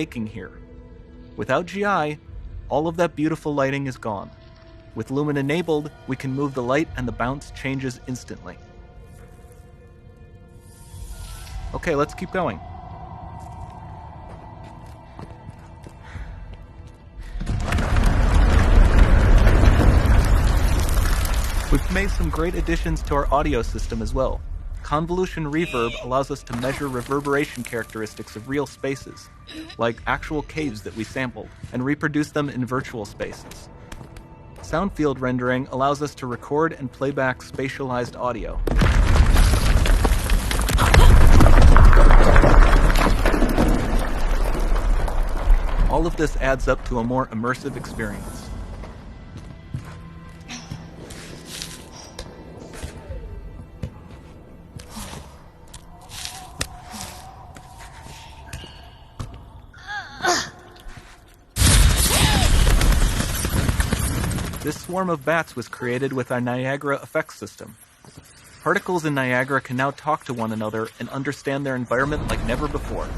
making here. Without GI, all of that beautiful lighting is gone. With Lumen enabled, we can move the light and the bounce changes instantly. Okay, let's keep going. We've made some great additions to our audio system as well. Convolution reverb allows us to measure reverberation characteristics of real spaces, like actual caves that we sampled, and reproduce them in virtual spaces. Sound field rendering allows us to record and play back spatialized audio. All of this adds up to a more immersive experience. This swarm of bats was created with our Niagara effects system. Particles in Niagara can now talk to one another and understand their environment like never before.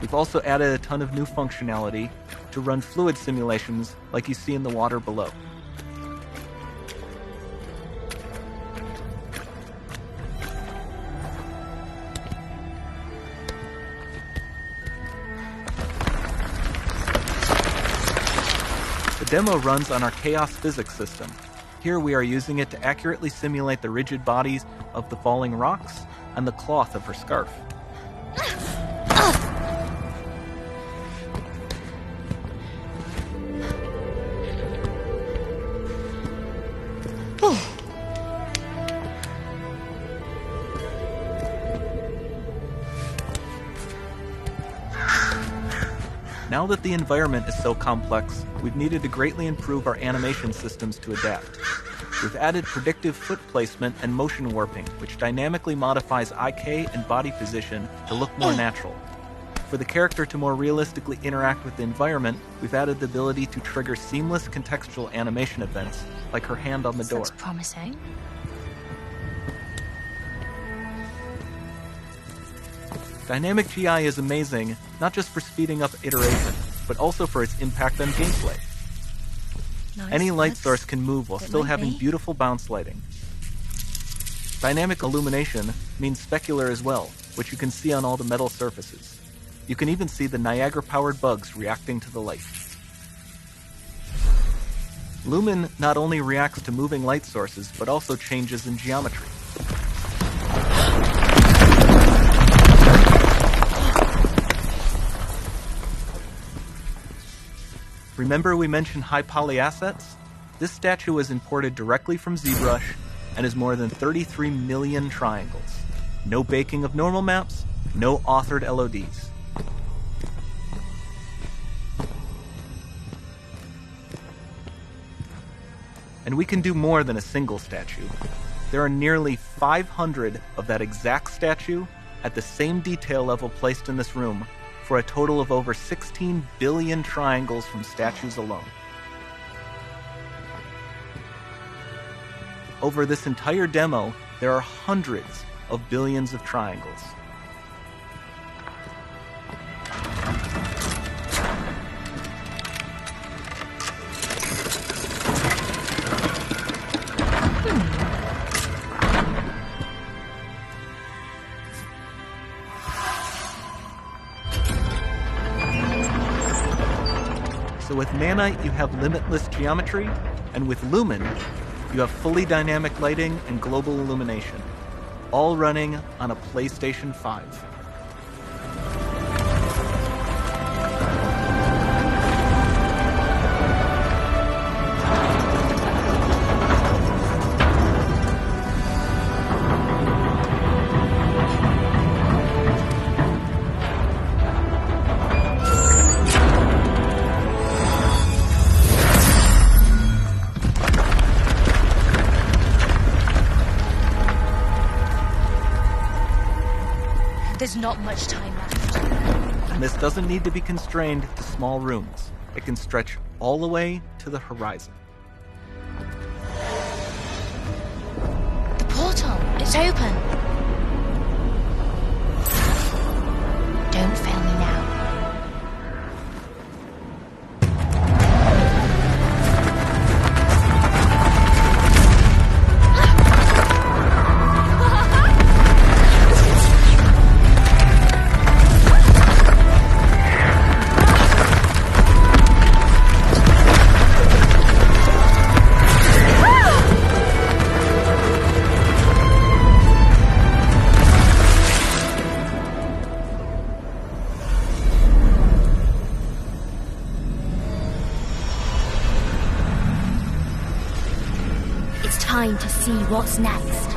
We've also added a ton of new functionality to run fluid simulations like you see in the water below. The demo runs on our chaos physics system. Here we are using it to accurately simulate the rigid bodies of the falling rocks and the cloth of her scarf. Now that the environment is so complex, we've needed to greatly improve our animation systems to adapt. We've added predictive foot placement and motion warping, which dynamically modifies IK and body position to look more natural. For the character to more realistically interact with the environment, we've added the ability to trigger seamless contextual animation events, like her hand on the door. That's promising. Dynamic GI is amazing, not just for speeding up iteration, but also for its impact on gameplay. Nice. Any light source can move while still having beautiful bounce lighting. Dynamic illumination means specular as well, which you can see on all the metal surfaces. You can even see the Niagara-powered bugs reacting to the light. Lumen not only reacts to moving light sources, but also changes in geometry. Remember we mentioned high poly assets? This statue was imported directly from ZBrush and is more than 33 million triangles. No baking of normal maps, no authored LODs. And we can do more than a single statue. There are nearly 500 of that exact statue at the same detail level placed in this room, for a total of over 16 billion triangles from statues alone. Over this entire demo, there are hundreds of billions of triangles. So with Nanite, you have limitless geometry, and with Lumen, you have fully dynamic lighting and global illumination, all running on a PlayStation 5. There's not much time left. And this doesn't need to be constrained to small rooms. It can stretch all the way to the horizon. The portal, it It's open. Don't fail me now. Time to see what's next.